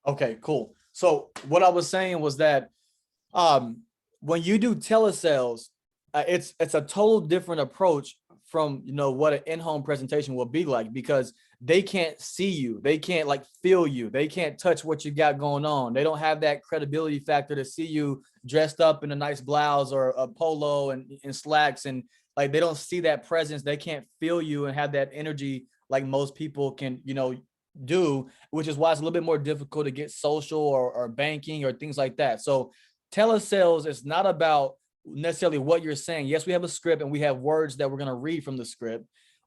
Okay, cool. So what I was saying was that um, when you do telesales, it's a total different approach from what an in-home presentation will be like, because they can't see you, they can't like feel you, they can't touch what you got going on. They don't have that credibility factor to see you dressed up in a nice blouse or a polo and slacks, and like they don't see that presence. They can't feel you and have that energy like most people can do, which is why it's a little bit more difficult to get social or banking or things like that. So telesales is not about necessarily what you're saying. Yes, we have a script and we have words that we're going to read from the script,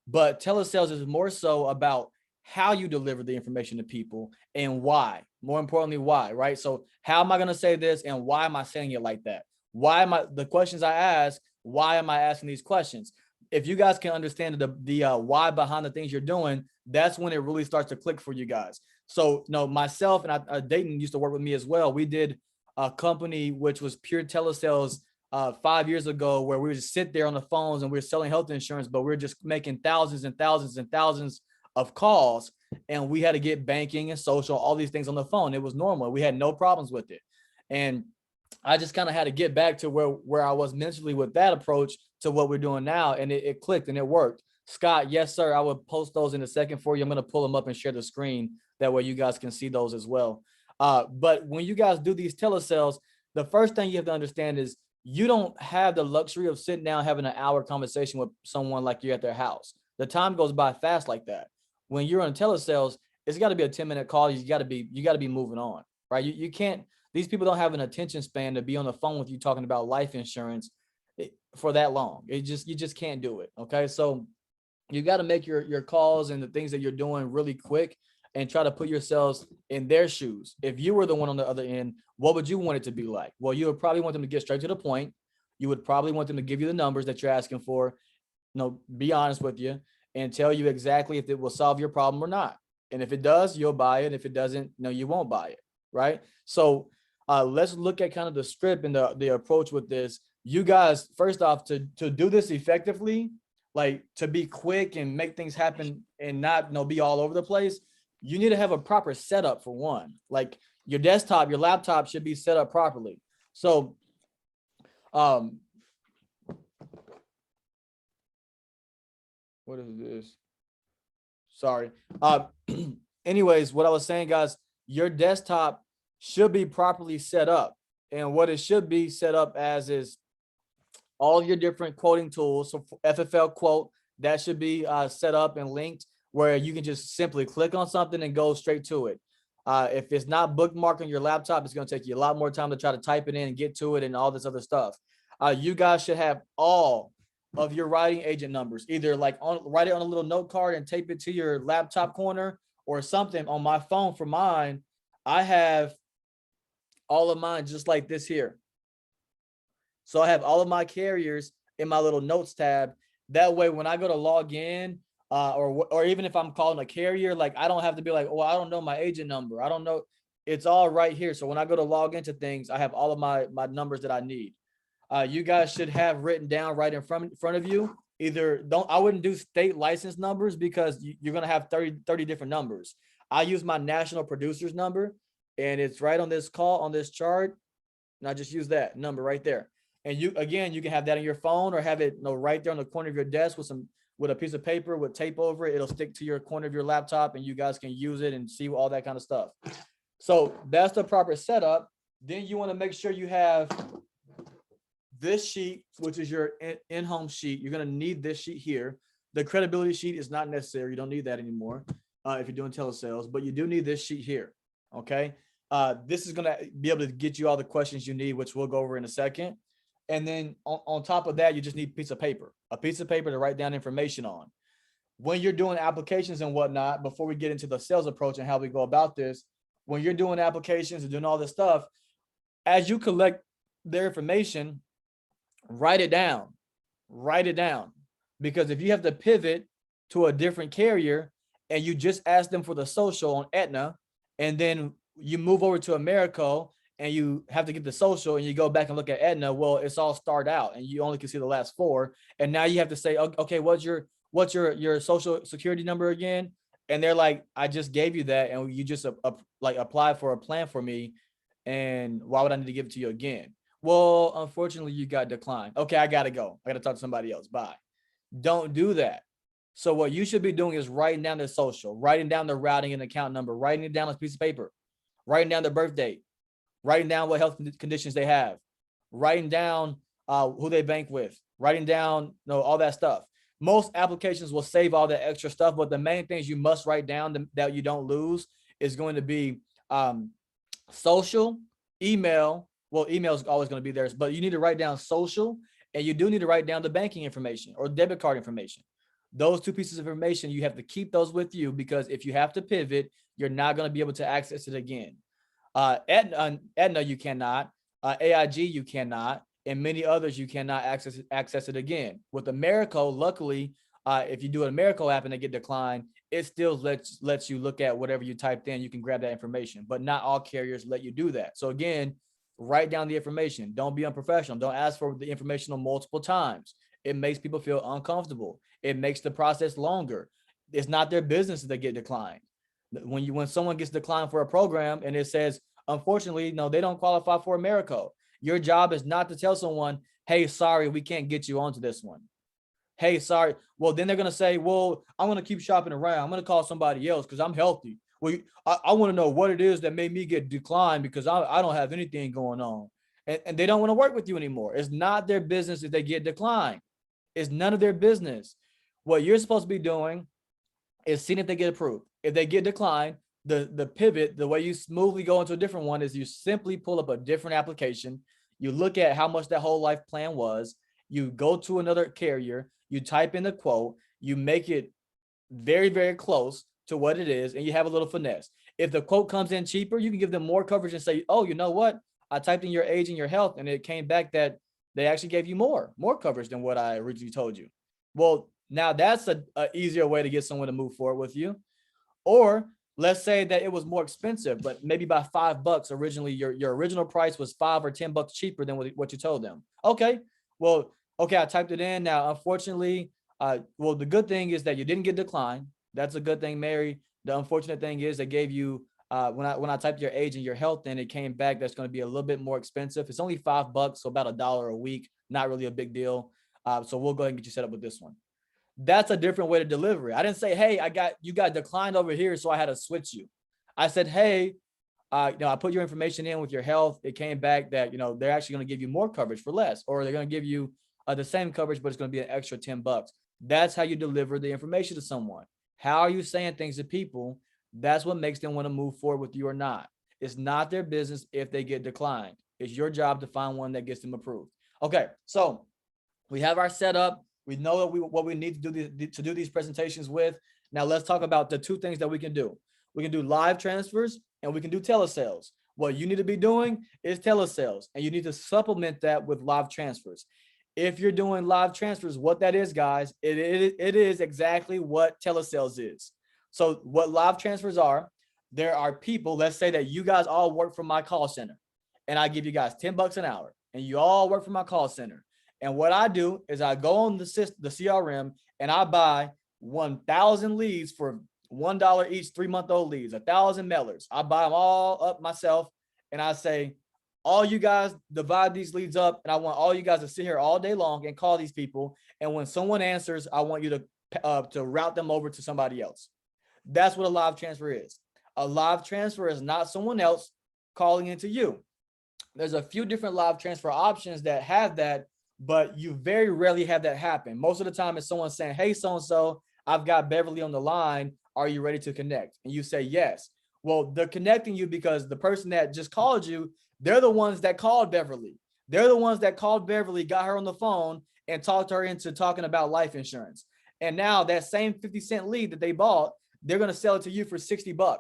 but telesales is more so about how you deliver the information to people and why. More importantly, why, right? So how am I going to say this and why am I saying it like that? Why am I, the questions I ask, why am I asking these questions? If you guys can understand the why behind the things you're doing, that's when it really starts to click for you guys. So, myself and Dayton used to work with me as well. We did a company which was pure telesales 5 years ago, where we would just sit there on the phones and we were selling health insurance, but we are just making thousands and thousands and thousands of calls, and we had to get banking and social, all these things on the phone. It was normal. We had no problems with it. And I just kind of had to get back to where I was mentally with that approach to what we're doing now. And it clicked and it worked. Scott, yes, sir. I will post those in a second for you. I'm going to pull them up and share the screen. That way you guys can see those as well. But when you guys do these telesales, the first thing you have to understand is you don't have the luxury of sitting down having an hour conversation with someone like you're at their house. The time goes by fast like that. When you're on telesales, it's got to be a 10-minute call. You got to be moving on, right? You can't. These people don't have an attention span to be on the phone with you talking about life insurance for that long. You just can't do it. Okay, so you got to make your calls and the things that you're doing really quick and try to put yourselves in their shoes. If you were the one on the other end, what would you want it to be like? Well, you would probably want them to get straight to the point. You would probably want them to give you the numbers that you're asking for, be honest with you and tell you exactly if it will solve your problem or not. And if it does, you'll buy it. If it doesn't, you won't buy it, right? So let's look at kind of the script and the approach with this. You guys, first off, to do this effectively, like to be quick and make things happen and not be all over the place, you need to have a proper setup for one. Like your desktop, your laptop should be set up properly. So what is this? Sorry. Anyways, what I was saying, guys, your desktop should be properly set up. And what it should be set up as is all of your different quoting tools. So FFL quote, that should be set up and linked where you can just simply click on something and go straight to it. If it's not bookmarked on your laptop, it's going to take you a lot more time to try to type it in and get to it and all this other stuff. You guys should have all of your writing agent numbers, either like write it on a little note card and tape it to your laptop corner or something. On my phone, for mine, I have all of mine just like this here. So I have all of my carriers in my little notes tab. That way, when I go to log in, or even if I'm calling a carrier, like I don't have to be like, oh, I don't know my agent number. I don't know. It's all right here. So when I go to log into things, I have all of my numbers that I need. You guys should have written down right in front of you. Either I wouldn't do state license numbers because you're going to have 30 different numbers. I use my national producer's number and it's right on this chart. And I just use that number right there. And you can have that on your phone or have it right there on the corner of your desk with a piece of paper with tape over it. It'll stick to your corner of your laptop and you guys can use it and see all that kind of stuff. So that's the proper setup. Then you want to make sure you have this sheet, which is your in-home sheet. You're going to need this sheet here. The credibility sheet is not necessary. You don't need that anymore if you're doing telesales, but you do need this sheet here. Okay. This is going to be able to get you all the questions you need, which we'll go over in a second. And then on top of that, you just need a piece of paper to write down information on. When you're doing applications and whatnot, before we get into the sales approach and how we go about this, when you're doing applications and doing all this stuff, as you collect their information, write it down. Because if you have to pivot to a different carrier and you just ask them for the social on Aetna, and then you move over to Americo and you have to get the social and you go back and look at Aetna, well, it's all starred out and you only can see the last four. And now you have to say, okay, what's your social security number again? And they're like, I just gave you that, and you just like apply for a plan for me, and why would I need to give it to you again? Well, unfortunately, you got declined. Okay, I gotta go. I gotta talk to somebody else. Bye. Don't do that. So what you should be doing is writing down their social, writing down their routing and account number, writing it down on a piece of paper, writing down their birth date, writing down what health conditions they have, writing down who they bank with, writing down all that stuff. Most applications will save all that extra stuff, but the main things you must write down that you don't lose is going to be social, email. Well, email is always going to be there, but you need to write down social, and you do need to write down the banking information or debit card information. Those two pieces of information, you have to keep those with you, because if you have to pivot, you're not going to be able to access it again. Aetna, you cannot. AIG, you cannot. And many others, you cannot access it again. With Americo, luckily, if you do an Americo app and they get declined, it still lets you look at whatever you typed in. You can grab that information, but not all carriers let you do that. So again, write down the information. Don't be unprofessional. Don't ask for the information multiple times. It makes people feel uncomfortable. It makes the process longer. It's not their business if they get declined. When someone gets declined for a program and it says, unfortunately, no, they don't qualify for Americo. Your job is not to tell someone, hey, sorry, we can't get you onto this one. Hey, sorry. Well, then they're going to say, well, I'm going to keep shopping around. I'm going to call somebody else because I'm healthy. Well, I want to know what it is that made me get declined, because I don't have anything going on. And they don't want to work with you anymore. It's not their business if they get declined. It's none of their business. What you're supposed to be doing is seeing if they get approved. If they get declined, the pivot, the way you smoothly go into a different one is you simply pull up a different application. You look at how much that whole life plan was. You go to another carrier. You type in the quote. You make it very, very close to what it is, and you have a little finesse. If the quote comes in cheaper, you can give them more coverage and say, oh, you know what? I typed in your age and your health, and it came back that they actually gave you more coverage than what I originally told you. Well, now that's a easier way to get someone to move forward with you. Or let's say that it was more expensive, but maybe by $5 originally, your original price was $5 or $10 cheaper than what you told them. Okay, well, okay, I typed it in. Now, unfortunately, well, the good thing is that you didn't get declined. That's a good thing, Mary. The unfortunate thing is they gave you, when I typed your age and your health in, it came back that's going to be a little bit more expensive. It's only $5, so about $1 a week. Not really a big deal. So we'll go ahead and get you set up with this one. That's a different way to deliver it. I didn't say, hey, you got declined over here, so I had to switch you. I said, hey, I put your information in with your health. It came back that, they're actually going to give you more coverage for less, or they're going to give you the same coverage, but it's going to be an extra $10. That's how you deliver the information to someone. How are you saying things to people? That's what makes them want to move forward with you or not. It's not their business if they get declined. It's your job to find one that gets them approved. Okay, so we have our setup. We know what we need to do these presentations with. Now let's talk about the two things that we can do. We can do live transfers and we can do telesales. What you need to be doing is telesales, and you need to supplement that with live transfers. If you're doing live transfers, what that is, guys, it is exactly what telesales is. So what live transfers are, there are people, let's say that you guys all work for my call center, and I give you guys $10 an hour, and you all work for my call center. And what I do is I go on the CRM and I buy 1,000 leads for $1 each, 3-month-old leads, 1,000 mailers. I buy them all up myself, and I say, all you guys divide these leads up, and I want all you guys to sit here all day long and call these people. And when someone answers, I want you to route them over to somebody else. That's what a live transfer is. A live transfer is not someone else calling into you. There's a few different live transfer options that have that, but you very rarely have that happen. Most of the time it's someone saying, hey, so-and-so, I've got Beverly on the line. Are you ready to connect? And you say yes. Well, they're connecting you because the person that just called you, they're the ones that called Beverly. They're the ones that called Beverly, got her on the phone, and talked her into talking about life insurance. And now that same 50-cent lead that they bought, they're going to sell it to you for $60.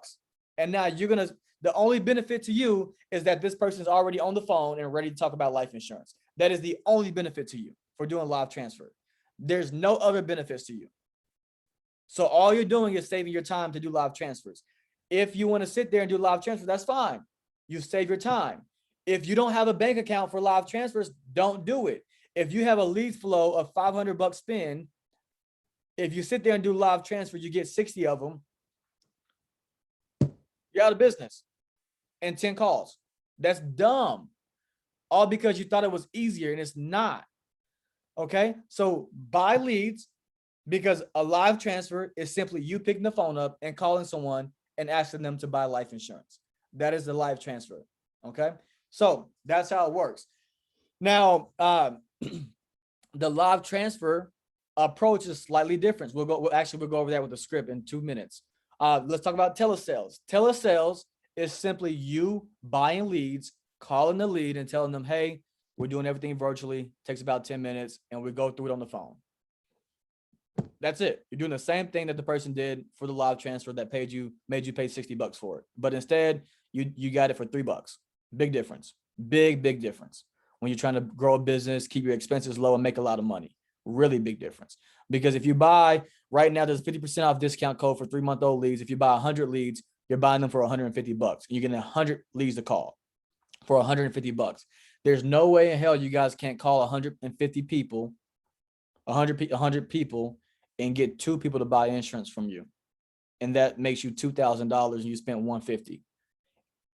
And now the only benefit to you is that this person is already on the phone and ready to talk about life insurance. That is the only benefit to you for doing live transfer. There's no other benefits to you. So all you're doing is saving your time to do live transfers. If you want to sit there and do live transfers, that's fine. You save your time. If you don't have a bank account for live transfers, don't do it. If you have a lead flow of 500 bucks spend, if you sit there and do live transfer, you get 60 of them. you're out of business in 10 calls. That's dumb. All because you thought it was easier and it's not. Okay. So buy leads, because a live transfer is simply you picking the phone up and calling someone and asking them to buy life insurance. That is the live transfer. Okay. So that's how it works. Now, the live transfer approach is slightly different. We'll go over that with the script in 2 minutes. Let's talk about telesales. Telesales is simply you buying leads, calling the lead and telling them, hey, we're doing everything virtually. Takes about 10 minutes and we go through it on the phone. That's it. You're doing the same thing that the person did for the live transfer that made you pay $60 for it. But instead, you got it for $3. Big difference. Big difference. When you're trying to grow a business, keep your expenses low and make a lot of money. Really big difference. Because if you buy right now, there's a 50% off discount code for 3-month-old leads. If you buy 100 leads, you're buying them for $150. You're getting 100 leads to call for $150. There's no way in hell you guys can't call 150 people, 100 people, and get 2 people to buy insurance from you. And that makes you $2,000 and you spent $150.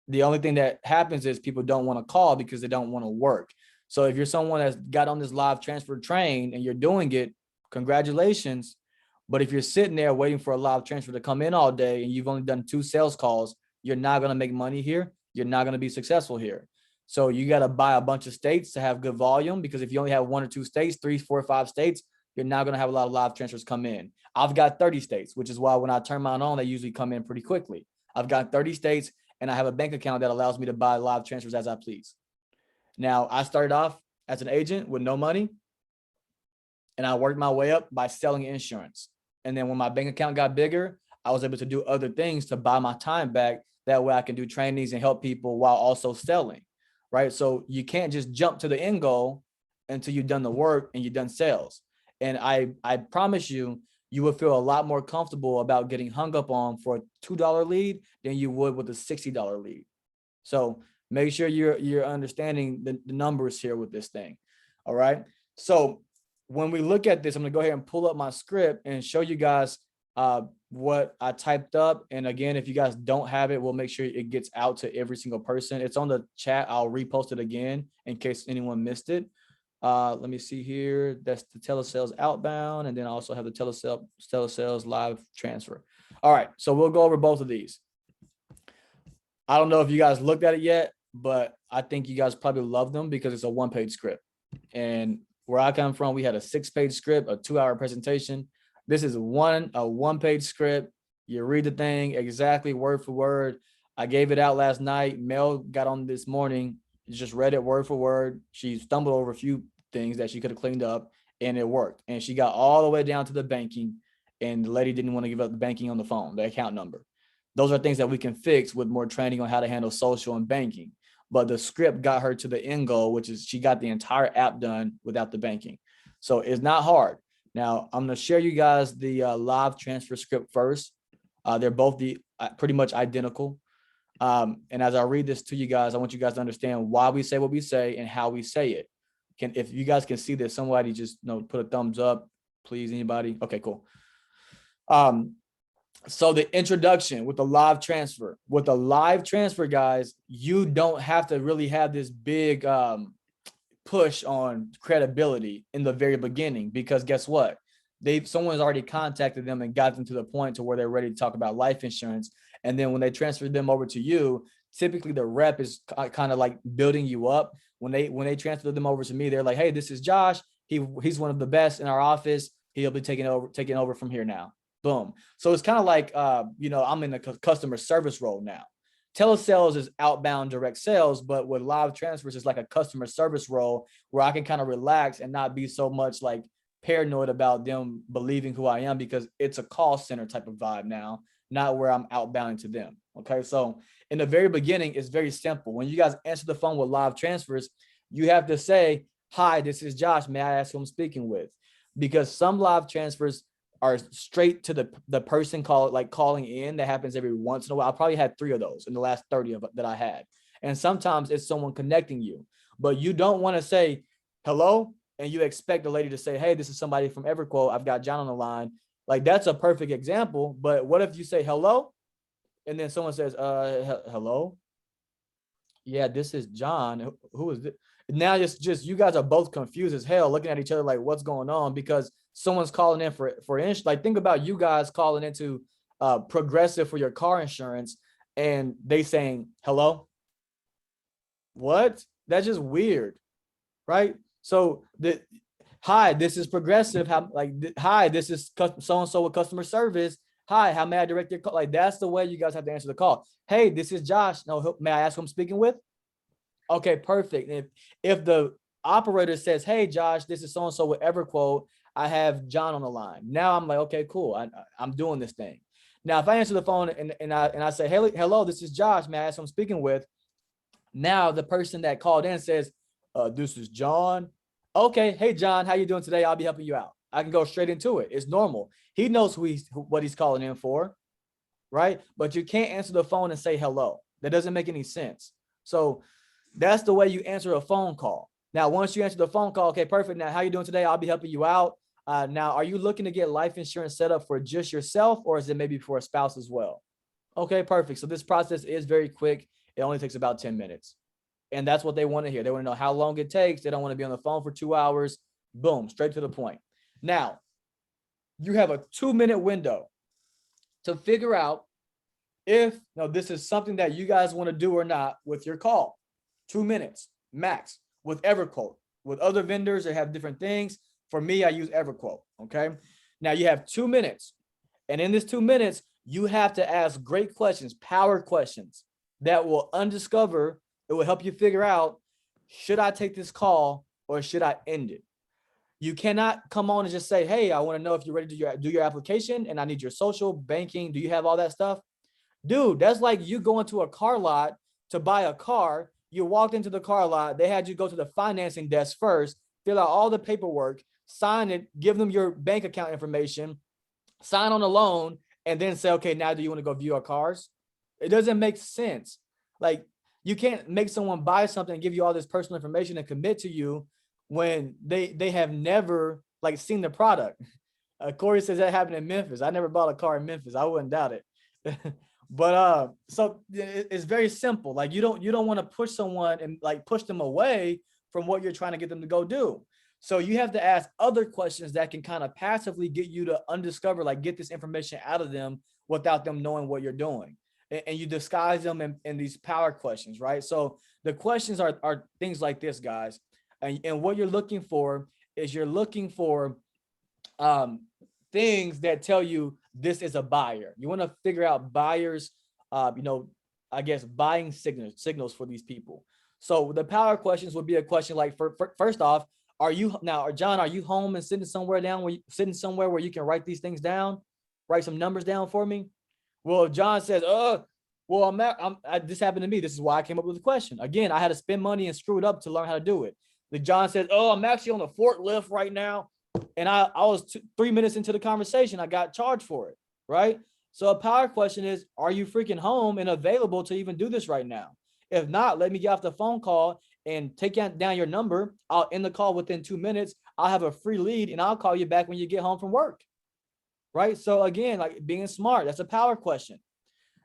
The only thing that happens is people don't want to call because they don't want to work. So if you're someone that's got on this live transfer train and you're doing it, congratulations. But if you're sitting there waiting for a live transfer to come in all day and you've only done 2 sales calls, you're not going to make money here. You're not going to be successful here. So you got to buy a bunch of states to have good volume, because if you only have 1 or 2 states, 3, 4, 5 states, you're not going to have a lot of live transfers come in. I've got 30 states, which is why when I turn mine on, they usually come in pretty quickly. I've got 30 states and I have a bank account that allows me to buy live transfers as I please. Now, I started off as an agent with no money and I worked my way up by selling insurance. And then when my bank account got bigger, I was able to do other things to buy my time back. That way I can do trainings and help people while also selling, right? So you can't just jump to the end goal until you've done the work and you've done sales. And I promise you, you will feel a lot more comfortable about getting hung up on for a $2 lead than you would with a $60 lead. So make sure you're understanding the numbers here with this thing. All right. So when we look at this, I'm going to go ahead and pull up my script and show you guys what I typed up. And again, if you guys don't have it, we'll make sure it gets out to every single person. It's on the chat. I'll repost it again in case anyone missed it. Let me see here. That's the telesales outbound. And then I also have the telesales live transfer. All right. So we'll go over both of these. I don't know if you guys looked at it yet, but I think you guys probably love them because it's a 1-page script. And where I come from, we had a 6-page script, a 2-hour presentation. This is a 1-page script. You read the thing exactly word for word. I gave it out last night. Mel got on this morning, just read it word for word. She stumbled over a few things that she could have cleaned up and it worked. And she got all the way down to the banking, and the lady didn't want to give up the banking on the phone, the account number. Those are things that we can fix with more training on how to handle social and banking. But the script got her to the end goal, which is she got the entire app done without the banking. So it's not hard. Now, I'm going to share you guys the live transfer script first. They're both pretty much identical. And as I read this to you guys, I want you guys to understand why we say what we say and how we say it. If you guys can see this, somebody just put a thumbs up, please. Anybody? Okay, cool. So the introduction with the live transfer. With the live transfer, guys, you don't have to really have this big push on credibility in the very beginning, because guess what? Someone's already contacted them and got them to the point to where they're ready to talk about life insurance. And then when they transfer them over to you, typically the rep is kind of like building you up. When they transfer them over to me, they're like, hey, this is Josh. He's one of the best in our office. He'll be taking over from here now. Boom. So it's kind of like, I'm in the customer service role now. Telesales is outbound direct sales, but with live transfers, it's like a customer service role where I can kind of relax and not be so much like paranoid about them believing who I am, because it's a call center type of vibe now, not where I'm outbounding to them. Okay. So in the very beginning, it's very simple. When you guys answer the phone with live transfers, you have to say, hi, this is Josh. May I ask who I'm speaking with? Because some live transfers are straight to the person calling in. That happens every once in a while. I probably had 3 of those in the last 30 that I had. And sometimes it's someone connecting you, but you don't want to say hello and you expect the lady to say, hey, this is somebody from EverQuote. I've got John on the line. Like, that's a perfect example. But what if you say hello and then someone says, hello. Yeah, this is John. Who is this? Now just you guys are both confused as hell, looking at each other like, what's going on? Because someone's calling in for insurance. Like, think about you guys calling into Progressive for your car insurance, and they saying hello. What? That's just weird, right? So the hi, this is Progressive. How hi, this is so and so with customer service. Hi, how may I direct your call? Like, that's the way you guys have to answer the call. Hey, this is Josh. No, may I ask who I'm speaking with? Okay, perfect. If the operator says, "Hey, Josh, this is so and so with EverQuote. I have John on the line." Now I'm like, okay, cool. I'm doing this thing. Now, if I answer the phone and I say, "Hey, hello, this is Josh. May I ask who I'm speaking with?" Now the person that called in says, "This is John." Okay, hey John, how you doing today? I'll be helping you out. I can go straight into it. It's normal. He knows what he's calling in for, right? But you can't answer the phone and say hello. That doesn't make any sense. So that's the way you answer a phone call. Now, once you answer the phone call, okay, perfect. Now, how you doing today? I'll be helping you out. Now, are you looking to get life insurance set up for just yourself, or is it maybe for a spouse as well? Okay, perfect. So this process is very quick. It only takes about 10 minutes. And that's what they want to hear. They want to know how long it takes. They don't want to be on the phone for 2 hours. Boom, straight to the point. Now, you have a 2-minute window to figure out if this is something that you guys want to do or not with your call. 2 minutes max with EverQuote. With other vendors, they have different things. For me, I use EverQuote. Okay. Now you have 2 minutes. And in this 2 minutes, you have to ask great questions, power questions that will undiscover. It will help you figure out, should I take this call or should I end it? You cannot come on and just say, hey, I want to know if you're ready to do your application and I need your social, banking. Do you have all that stuff? Dude, that's like you going to a car lot to buy a car. You walked into the car lot. They had you go to the financing desk first, fill out all the paperwork, sign it, give them your bank account information, sign on a loan, and then say, okay, now do you want to go view our cars? It doesn't make sense. Like, you can't make someone buy something and give you all this personal information and commit to you when they have never like seen the product. Corey says that happened in Memphis. I never bought a car in Memphis. I wouldn't doubt it. But so it's very simple. Like, you don't want to push someone and like push them away from what you're trying to get them to go do. So you have to ask other questions that can kind of passively get you to undiscover, like get this information out of them without them knowing what you're doing. And you disguise them in these power questions, right? So the questions are things like this, guys. And what you're looking for is you're looking for things that tell you this is a buyer. You want to figure out buyers, I guess buying signals for these people. So the power questions would be a question like, first off, John, are you home and sitting somewhere where you can write these things down, write some numbers down for me? Well, John says, well, this happened to me. This is why I came up with the question. Again, I had to spend money and screw it up to learn how to do it. The John says, I'm actually on the forklift right now. And I was 3 minutes into the conversation. I got charged for it, right? So a power question is, are you freaking home and available to even do this right now? If not, let me get off the phone call and take down your number. I'll end the call within 2 minutes. I'll have a free lead and I'll call you back when you get home from work, right? So again, like being smart, that's a power question.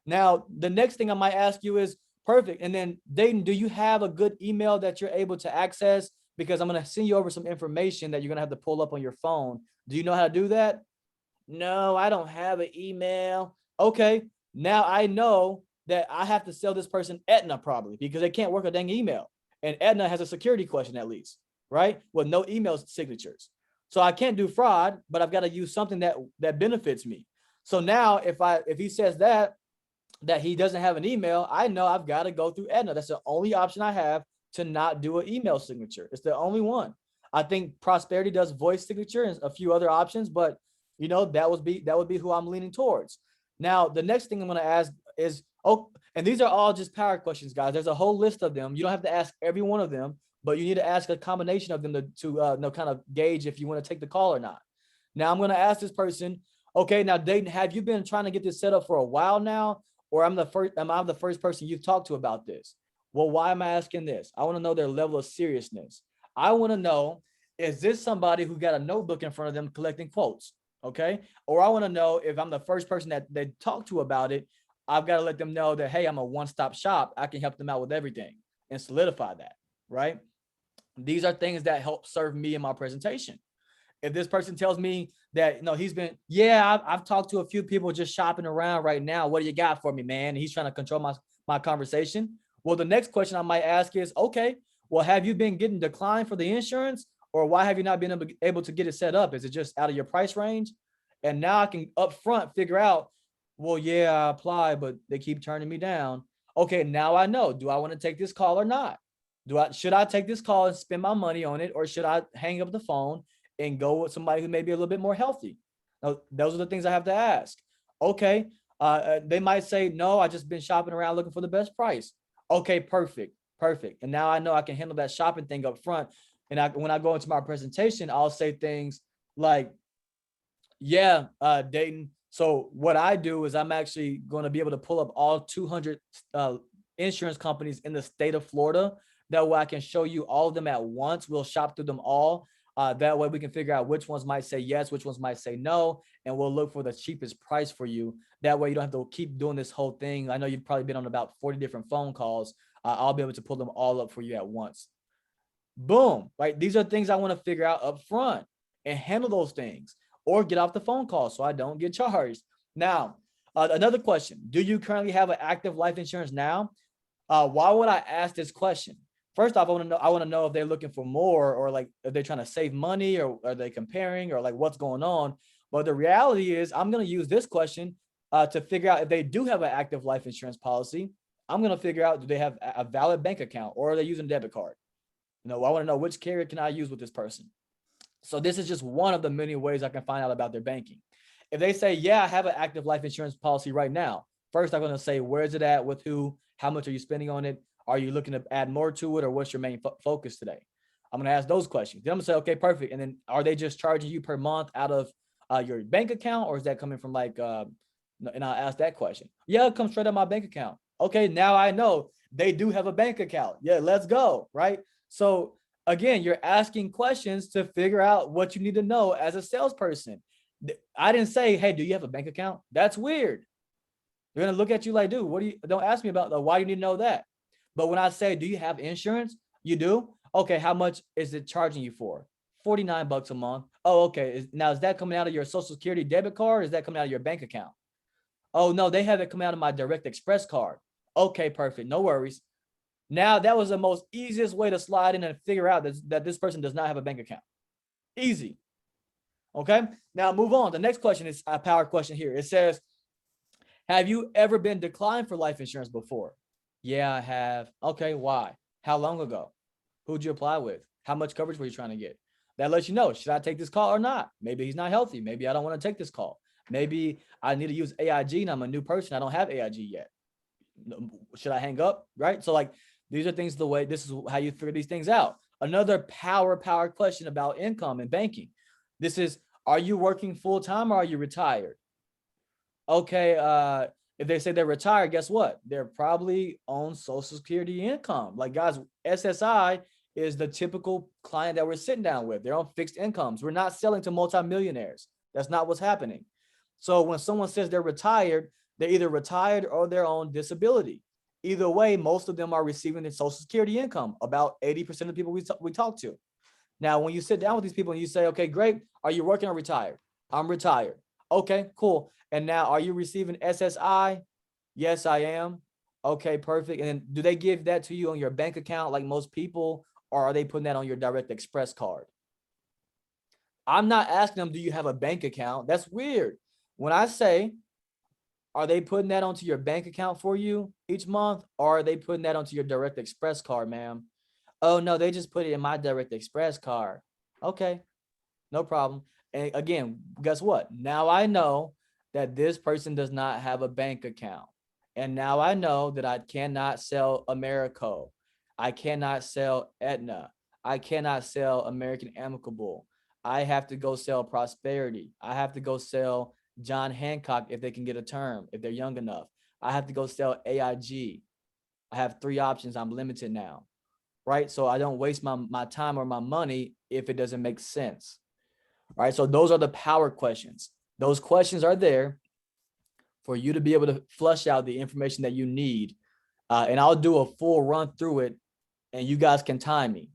Now, the next thing I might ask you is, perfect. And then Dayton, do you have a good email that you're able to access? Because I'm going to send you over some information that you're going to have to pull up on your phone. Do you know how to do that? No, I don't have an email. Okay. Now I know that I have to sell this person Aetna probably because they can't work a dang email. And Aetna has a security question at least, right? With no email signatures. So I can't do fraud, but I've got to use something that benefits me. So now if he says that he doesn't have an email, I know I've got to go through Aetna. That's the only option I have to not do an email signature. It's the only one. I think Prosperity does voice signature and a few other options, but that would be who I'm leaning towards. Now, the next thing I'm going to ask is, and these are all just power questions, guys. There's a whole list of them. You don't have to ask every one of them, but you need to ask a combination of them to kind of gauge if you want to take the call or not. Now, I'm going to ask this person, okay, now Dayton, have you been trying to get this set up for a while now? Or am I the first person you've talked to about this? Well, why am I asking this? I want to know their level of seriousness. I want to know, is this somebody who got a notebook in front of them collecting quotes? Okay. Or I want to know if I'm the first person that they talk to about it, I've got to let them know that, hey, I'm a one-stop shop. I can help them out with everything and solidify that, right? These are things that help serve me in my presentation. If this person tells me that, he's been, yeah, I've talked to a few people just shopping around right now. What do you got for me, man? And he's trying to control my conversation. Well, the next question I might ask is, okay, well, have you been getting declined for the insurance, or why have you not been able to get it set up? Is it just out of your price range? And now I can upfront figure out, well, yeah, I applied, but they keep turning me down. Okay, now I know, do I want to take this call or not? Should I take this call and spend my money on it, or should I hang up the phone and go with somebody who may be a little bit more healthy? Now, those are the things I have to ask. Okay, they might say, no, I just been shopping around looking for the best price. Okay, perfect. And now I know I can handle that shopping thing up front. And when I go into my presentation, I'll say things like, yeah, Dayton. So what I do is I'm actually going to be able to pull up all 200 insurance companies in the state of Florida. That way I can show you all of them at once. We'll shop through them all. That way we can figure out which ones might say yes, which ones might say no, and we'll look for the cheapest price for you. That way you don't have to keep doing this whole thing. I know you've probably been on about 40 different phone calls. I'll be able to pull them all up for you at once. Boom, right? These are things I want to figure out up front and handle those things, or get off the phone call so I don't get charged. Now, another question. Do you currently have an active life insurance now? Why would I ask this question? First off, I want to know if they're looking for more, or like if they're trying to save money, or are they comparing, or like what's going on. But the reality is I'm going to use this question to figure out if they do have an active life insurance policy. I'm going to figure out, do they have a valid bank account, or are they using a debit card? I want to know which carrier can I use with this person. So this is just one of the many ways I can find out about their banking. If they say, yeah, I have an active life insurance policy right now, first I'm going to say, where's it at, with who, how much are you spending on it? Are you looking to add more to it, or what's your main focus today? I'm going to ask those questions. Then I'm going to say, okay, perfect. And then are they just charging you per month out of your bank account, or is that coming from like, and I'll ask that question. Yeah, it comes straight out of my bank account. Okay, now I know they do have a bank account. Yeah, let's go, right? So again, you're asking questions to figure out what you need to know as a salesperson. I didn't say, hey, do you have a bank account? That's weird. They're gonna look at you like, dude, don't ask me about that. Why do you need to know that? But when I say, do you have insurance? You do? Okay, how much is it charging you for? $49 a month. Oh, okay. Now, is that coming out of your Social Security debit card, or is that coming out of your bank account? Oh, no, they have it come out of my Direct Express card. Okay, perfect. No worries. Now, that was the most easiest way to slide in and figure out that this person does not have a bank account. Easy. Okay, now move on. The next question is a power question here. It says, have you ever been declined for life insurance before? Yeah, I have. Okay, why? How long ago? Who'd you apply with? How much coverage were you trying to get? That lets you know, should I take this call or not? Maybe he's not healthy. Maybe I don't want to take this call. Maybe I need to use AIG and I'm a new person. I don't have AIG yet. Should I hang up? Right? So like, these are things, this is how you figure these things out. Another power question about income and banking. This is, are you working full time, or are you retired? Okay, if they say they're retired, guess what? They're probably on Social Security income. Like, guys, SSI is the typical client that we're sitting down with. They're on fixed incomes. We're not selling to multimillionaires. That's not what's happening. So when someone says they're retired, they're either retired or they're on disability. Either way, most of them are receiving the Social Security income, about 80% of the people we talk to. Now, when you sit down with these people and you say, okay, great, are you working or retired? I'm retired. Okay, cool. And now, are you receiving SSI? Yes, I am. Okay, perfect. And then do they give that to you on your bank account like most people, or are they putting that on your Direct Express card? I'm not asking them, do you have a bank account? That's weird. When I say, are they putting that onto your bank account for you each month, or are they putting that onto your Direct Express card, ma'am? Oh, no, they just put it in my Direct Express card. Okay, no problem. And again, guess what? Now I know that this person does not have a bank account. And now I know that I cannot sell Americo. I cannot sell Aetna. I cannot sell American Amicable. I have to go sell Prosperity. I have to go sell John Hancock if they can get a term, if they're young enough. I have to go sell AIG. I have 3 options. I'm limited now, right? So I don't waste my time or my money if it doesn't make sense, right? So those are the power questions. Those questions are there for you to be able to flush out the information that you need. And I'll do a full run through it, and you guys can time me.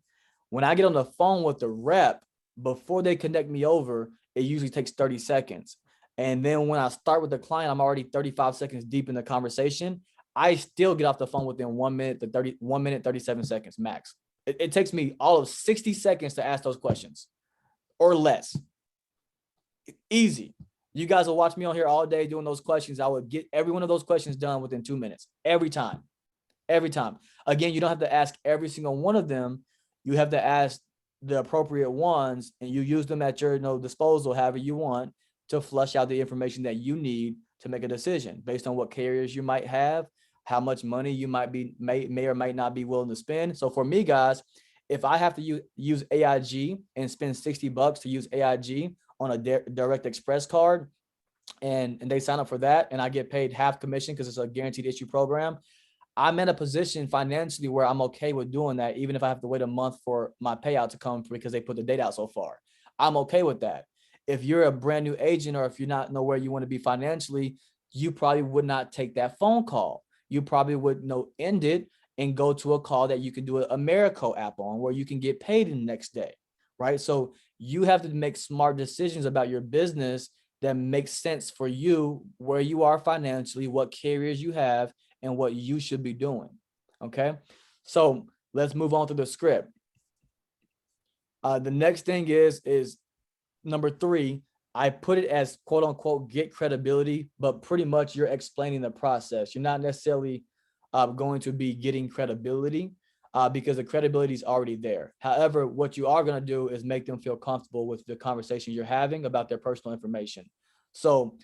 When I get on the phone with the rep, before they connect me over, it usually takes 30 seconds. And then when I start with the client, I'm already 35 seconds deep in the conversation. I still get off the phone within 1 minute to 1 minute, 37 seconds max. It takes me all of 60 seconds to ask those questions or less. Easy. You guys will watch me on here all day doing those questions. I would get every one of those questions done within 2 minutes, every time. Every time. Again, you don't have to ask every single one of them. You have to ask the appropriate ones, and you use them at your disposal, however you want, to flush out the information that you need to make a decision based on what carriers you might have, how much money you may or might not be willing to spend. So for me, guys, if I have to use AIG and spend $60 to use AIG on a direct express card, and they sign up for that, and I get paid half commission because it's a guaranteed issue program, I'm in a position financially where I'm okay with doing that, even if I have to wait a month for my payout to come because they put the date out so far. I'm okay with that. If you're a brand new agent, or if you're not know where you want to be financially, you probably would not take that phone call. You probably would end it and go to a call that you can do an Americo app on, where you can get paid in the next day, right? So you have to make smart decisions about your business that makes sense for you, where you are financially, what carriers you have, and what you should be doing. Okay, so let's move on to the script. The next thing is number 3. I put it as quote unquote get credibility, but pretty much you're explaining the process. You're not necessarily going to be getting credibility because the credibility is already there. However, what you are going to do is make them feel comfortable with the conversation you're having about their personal information. So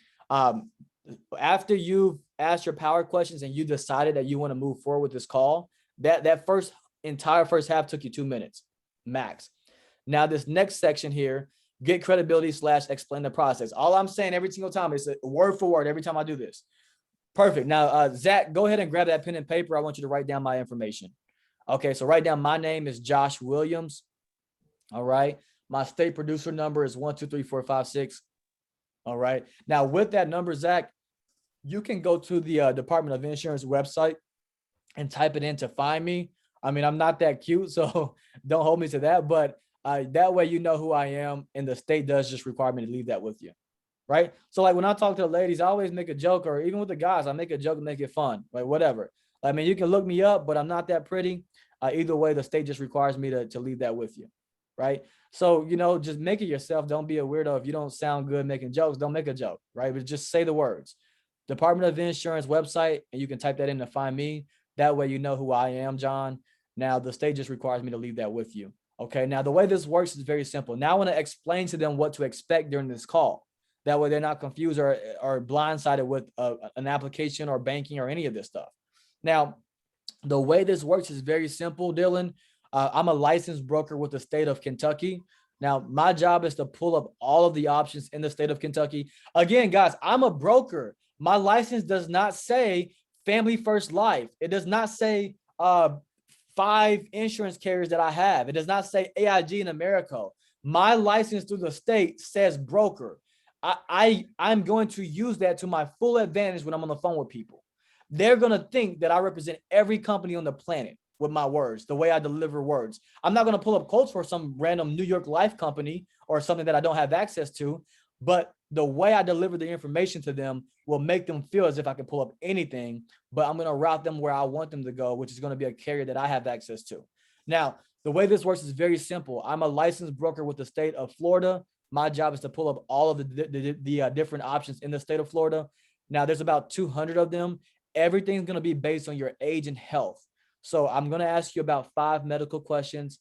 after you've asked your power questions and you decided that you want to move forward with this call, that entire first half took you 2 minutes max. Now this next section here, get credibility / explain the process. All I'm saying every single time is word for word every time I do this. Perfect. Now, Zach, go ahead and grab that pen and paper. I want you to write down my information. Okay, so write down my name is Josh Williams. All right. My state producer number is 123456. All right. Now with that number, Zach, you can go to the Department of Insurance website and type it in to find me. I mean, I'm not that cute, so don't hold me to that. But that way you know who I am, and the state does just require me to leave that with you, right? So like when I talk to the ladies, I always make a joke, or even with the guys, I make a joke and make it fun, like whatever. I mean, you can look me up, but I'm not that pretty. Either way, the state just requires me to leave that with you, right? So, just make it yourself. Don't be a weirdo. If you don't sound good making jokes, don't make a joke, right? But just say the words. Department of Insurance website, and you can type that in to find me. That way you know who I am, John. Now, the state just requires me to leave that with you. Okay, now the way this works is very simple. Now I want to explain to them what to expect during this call. That way they're not confused or blindsided with an application or banking or any of this stuff. Now, the way this works is very simple, Dylan. I'm a licensed broker with the state of Kentucky. Now, my job is to pull up all of the options in the state of Kentucky. Again, guys, I'm a broker. My license does not say Family First Life. It does not say 5 insurance carriers that I have. It does not say AIG and Americo. My license through the state says broker. I'm going to use that to my full advantage when I'm on the phone with people. They're going to think that I represent every company on the planet with my words, the way I deliver words. I'm not going to pull up quotes for some random New York Life company or something that I don't have access to, but the way I deliver the information to them will make them feel as if I can pull up anything, but I'm going to route them where I want them to go, which is going to be a carrier that I have access to. Now, the way this works is very simple. I'm a licensed broker with the state of Florida. My job is to pull up all of the different options in the state of Florida. Now, there's about 200 of them. Everything's going to be based on your age and health. So I'm going to ask you about 5 medical questions.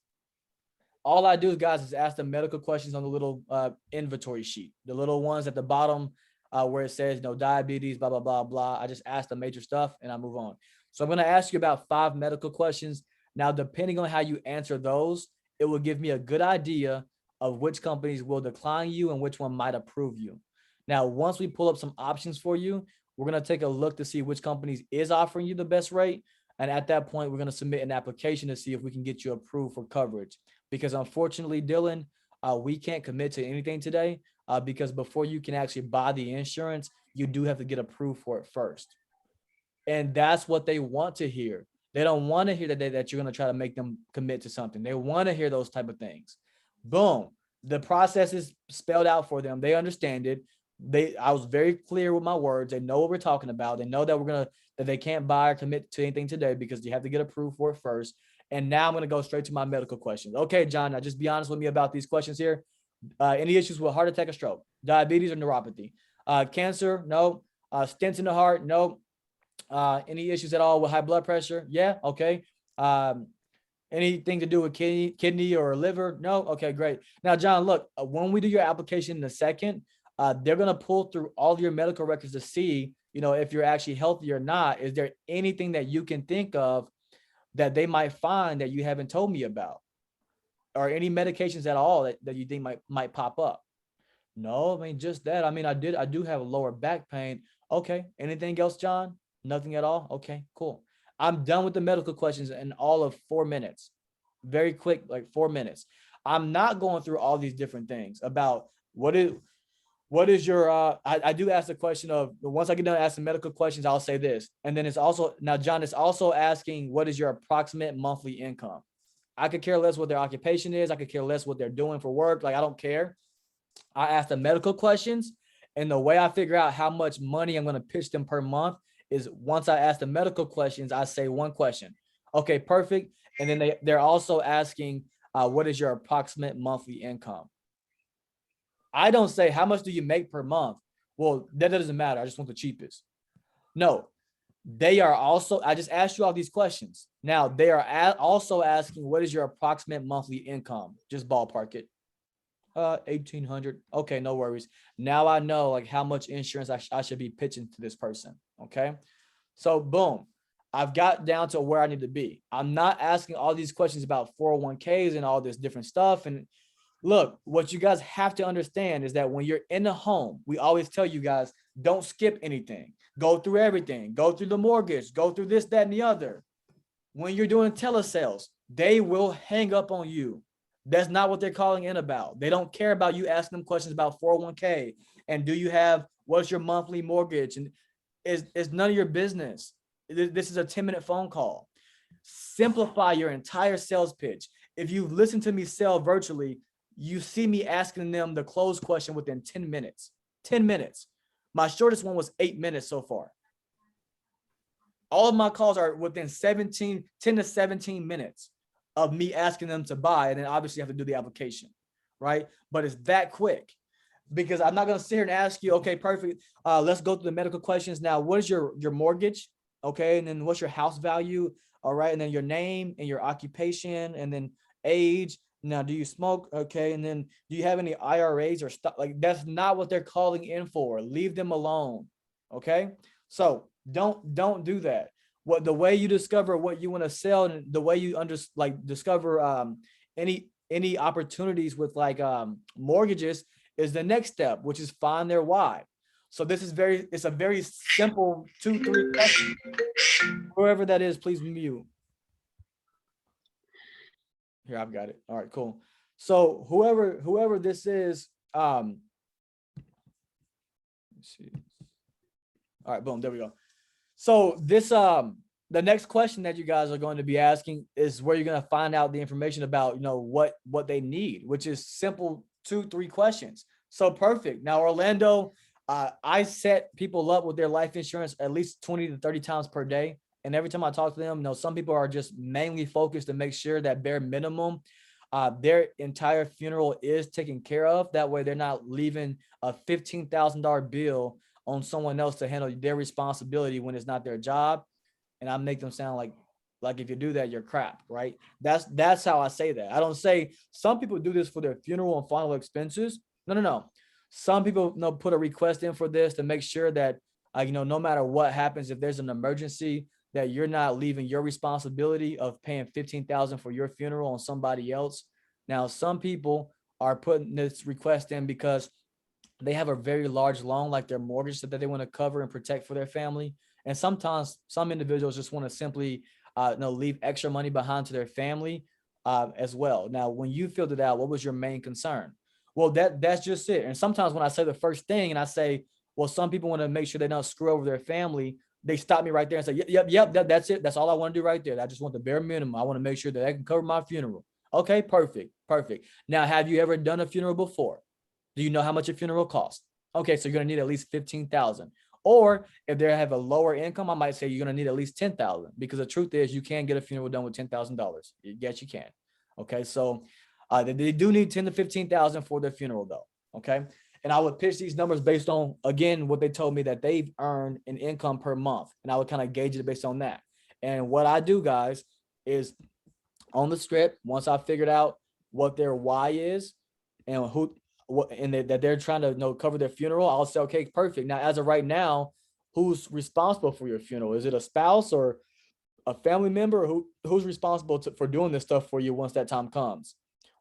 All I do, guys, is ask the medical questions on the little inventory sheet, the little ones at the bottom where it says, diabetes, blah, blah, blah, blah. I just ask the major stuff and I move on. So I'm going to ask you about 5 medical questions. Now, depending on how you answer those, it will give me a good idea of which companies will decline you and which one might approve you. Now, once we pull up some options for you, we're going to take a look to see which companies is offering you the best rate. And at that point, we're going to submit an application to see if we can get you approved for coverage. Because unfortunately, Dylan, we can't commit to anything today because before you can actually buy the insurance, you do have to get approved for it first. And that's what they want to hear. They don't want to hear that you're going to try to make them commit to something. They want to hear those type of things. Boom. The process is spelled out for them. They understand it. I was very clear with my words. They know what we're talking about. They know that that they can't buy or commit to anything today because you have to get approved for it first. And now I'm going to go straight to my medical questions. Okay, John, now just be honest with me about these questions here. Any issues with heart attack or stroke, diabetes or neuropathy, cancer? No. Stents in the heart? No. Any issues at all with high blood pressure? Yeah. Okay. Anything to do with kidney or liver? No. Okay, great. Now, John, look, when we do your application in a second, they're going to pull through all of your medical records to see, if you're actually healthy or not. Is there anything that you can think of that they might find that you haven't told me about, or any medications at all that you think might pop up? No, I mean, just that. I mean, I do have a lower back pain. Okay. Anything else, John? Nothing at all? Okay, cool. I'm done with the medical questions in all of 4 minutes. Very quick, like 4 minutes. I'm not going through all these different things about what is your, I do ask the question of, once I get done asking medical questions, I'll say this. And then it's also, now, John, it's also asking, what is your approximate monthly income? I could care less what their occupation is. I could care less what they're doing for work. Like, I don't care. I ask the medical questions, and the way I figure out how much money I'm going to pitch them per month is once I ask the medical questions, I say one question. Okay, perfect. And then they're also asking, what is your approximate monthly income? I don't say, how much do you make per month? Well, that doesn't matter. I just want the cheapest. No, they are also, I just asked you all these questions. Now they are also asking, what is your approximate monthly income? Just ballpark it. 1,800. Okay, no worries. Now I know like how much insurance I should be pitching to this person. Okay. So boom, I've got down to where I need to be. I'm not asking all these questions about 401ks and all this different stuff. And look, what you guys have to understand is that when you're in the home, we always tell you guys, don't skip anything. Go through everything. Go through the mortgage. Go through this, that, and the other. When you're doing telesales, they will hang up on you. That's not what they're calling in about. They don't care about you asking them questions about 401k and do you have, what's your monthly mortgage? And it's none of your business. This is a 10-minute phone call. Simplify your entire sales pitch. If you've listened to me sell virtually, you see me asking them the close question within 10 minutes. 10 minutes. My shortest one was 8 minutes so far. All of my calls are within 10 to 17 minutes of me asking them to buy, and then obviously you have to do the application, right? But it's that quick, because I'm not going to sit here and ask you, okay, perfect. Let's go through the medical questions. Now, what is your mortgage? Okay. And then what's your house value? All right. And then your name and your occupation, and then age. Now, do you smoke? Okay. And then do you have any IRAs or stuff? Like, that's not what they're calling in for. Leave them alone. Okay. So don't do that. The way you discover what you want to sell, and the way you discover any opportunities with mortgages is the next step, which is find their why. So this is it's a very simple 2-3 questions. Whoever that is, please mute. Here, I've got it. All right, cool. So whoever this is, let's see. All right, boom, there we go. So this, the next question that you guys are going to be asking is where you're going to find out the information about, what they need, which is simple 2-3 questions. So perfect. Now, Orlando, I set people up with their life insurance at least 20 to 30 times per day. And every time I talk to them, some people are just mainly focused to make sure that bare minimum, their entire funeral is taken care of. That way they're not leaving a $15,000 bill on someone else to handle their responsibility when it's not their job. And I make them sound like if you do that, you're crap, right? That's how I say that. I don't say some people do this for their funeral and final expenses. No. Some people put a request in for this to make sure that no matter what happens, if there's an emergency, that you're not leaving your responsibility of paying $15,000 for your funeral on somebody else. Now, some people are putting this request in because they have a very large loan, like their mortgage, that they want to cover and protect for their family. And sometimes some individuals just want to simply leave extra money behind to their family as well. Now, when you filled it out, what was your main concern? Well, that's just it. And sometimes when I say the first thing and I say, Well, some people want to make sure they don't screw over their family. They stop me right there and say, yep, that's it. That's all I want to do right there. I just want the bare minimum. I want to make sure that I can cover my funeral. Okay, perfect. Now, have you ever done a funeral before? Do you know how much a funeral costs? Okay, so you're gonna need at least 15,000. Or if they have a lower income, I might say you're gonna need at least 10,000, because the truth is you can get a funeral done with $10,000. Yes, you can. Okay, so they do need 10 to 15,000 for their funeral though. Okay, and I would pitch these numbers based on, again, what they told me that they've earned in income per month, and I would kind of gauge it based on that. And what I do, guys, is on the script, once I figured out what their why is and that they're trying to cover their funeral, I'll say, okay, perfect. Now, as of right now, who's responsible for your funeral? Is it a spouse or a family member? Who's responsible for doing this stuff for you once that time comes?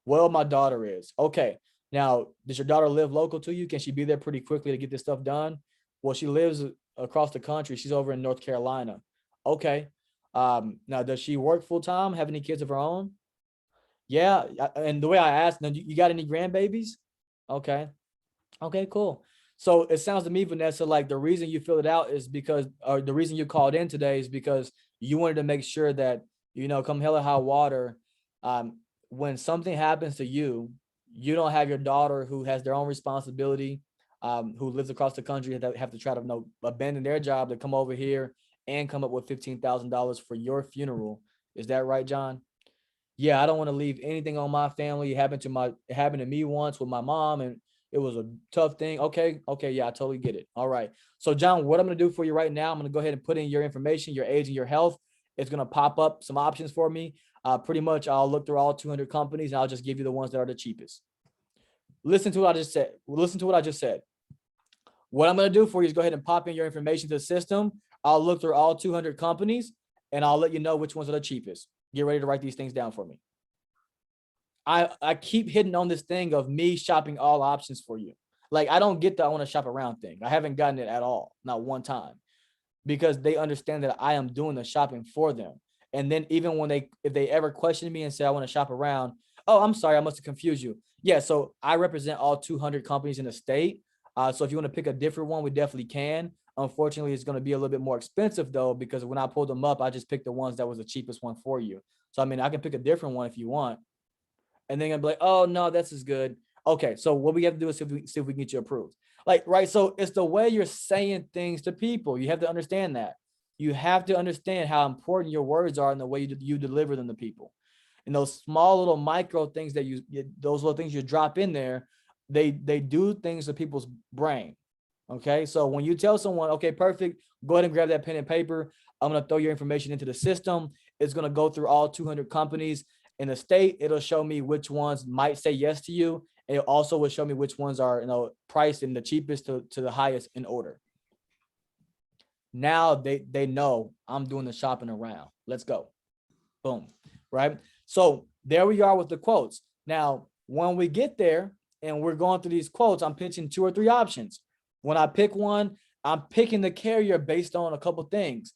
Well, my daughter is. Okay. Now, does your daughter live local to you? Can she be there pretty quickly to get this stuff done? Well, she lives across the country. She's over in North Carolina. Okay. Now, does she work full time? Have any kids of her own? Yeah. And the way I asked, now, you got any grandbabies? Okay. Okay, cool. So it sounds to me, Vanessa, like the reason you filled it out is because, or the reason you called in today is because you wanted to make sure that, come hell or high water, when something happens to you, you don't have your daughter who has their own responsibility, who lives across the country, that have to try to abandon their job to come over here and come up with $15,000 for your funeral. Is that right, John? Yeah, I don't want to leave anything on my family. It happened to me once with my mom, and it was a tough thing. Okay, yeah, I totally get it. All right. So, John, what I'm going to do for you right now, I'm going to go ahead and put in your information, your age, and your health. It's going to pop up some options for me. Pretty much, I'll look through all 200 companies, and I'll just give you the ones that are the cheapest. Listen to what I just said. What I'm going to do for you is go ahead and pop in your information to the system. I'll look through all 200 companies, and I'll let you know which ones are the cheapest. Get ready to write these things down for me. I keep hitting on this thing of me shopping all options for you. Like, I don't get the I want to shop around thing. I haven't gotten it at all, not one time, because they understand that I am doing the shopping for them. And then even if they ever question me and say, I want to shop around, oh, I'm sorry, I must have confused you. Yeah, so I represent all 200 companies in the state. So if you want to pick a different one, we definitely can. Unfortunately, it's going to be a little bit more expensive though, because when I pulled them up, I just picked the ones that was the cheapest one for you. So, I mean, I can pick a different one if you want. And then I'm like, oh no, this is good. Okay, so what we have to do is see if we can get you approved. Like, right, so it's the way you're saying things to people. You have to understand that. You have to understand how important your words are and the way you deliver them to people. And those small little micro things that those little things you drop in there, they do things to people's brain. Okay, so when you tell someone, okay, perfect, go ahead and grab that pen and paper. I'm going to throw your information into the system. It's going to go through all 200 companies in the state. It'll show me which ones might say yes to you. And it also will show me which ones are, priced in the cheapest to the highest in order. Now they know I'm doing the shopping around. Let's go. Boom. Right. So there we are with the quotes. Now, when we get there and we're going through these quotes, I'm pitching 2 or 3 options. When I pick one, I'm picking the carrier based on a couple things.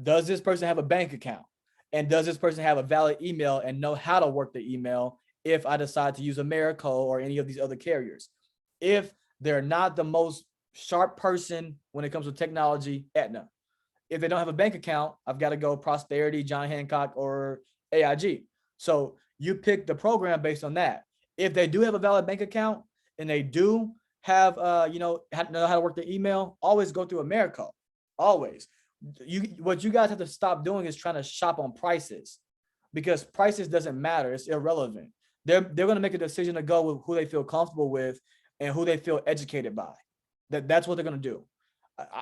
Does this person have a bank account? And does this person have a valid email and know how to work the email if I decide to use Americo or any of these other carriers? If they're not the most sharp person when it comes to technology, Aetna. If they don't have a bank account, I've got to go Prosperity, John Hancock, or AIG. So you pick the program based on that. If they do have a valid bank account and they do have, know how to work the email, always go through Americo. Always. What you guys have to stop doing is trying to shop on prices, because prices doesn't matter. It's irrelevant. They're going to make a decision to go with who they feel comfortable with and who they feel educated by. That's what they're going to do.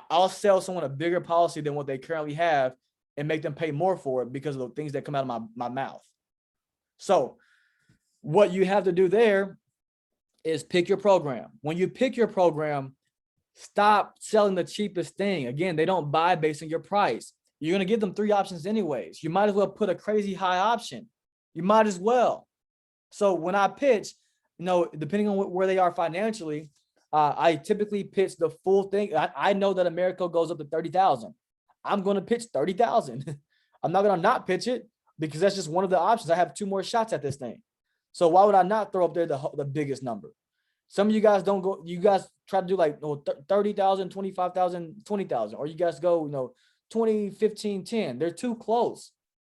I'll sell someone a bigger policy than what they currently have and make them pay more for it because of the things that come out of my mouth. So what you have to do there is pick your program. When you pick your program, stop selling the cheapest thing. Again, they don't buy based on your price. You're going to give them 3 options anyways. You might as well put a crazy high option. You might as well. So when I pitch, depending on where they are financially, I typically pitch the full thing. I know that Americo goes up to 30,000. I'm going to pitch 30,000. I'm not going to not pitch it because that's just one of the options. I have 2 more shots at this thing. So why would I not throw up there the biggest number? Some of you guys don't go, you guys try to do like 30,000, 25,000, 20,000, or you guys go, 20, 15, 10. They're too close.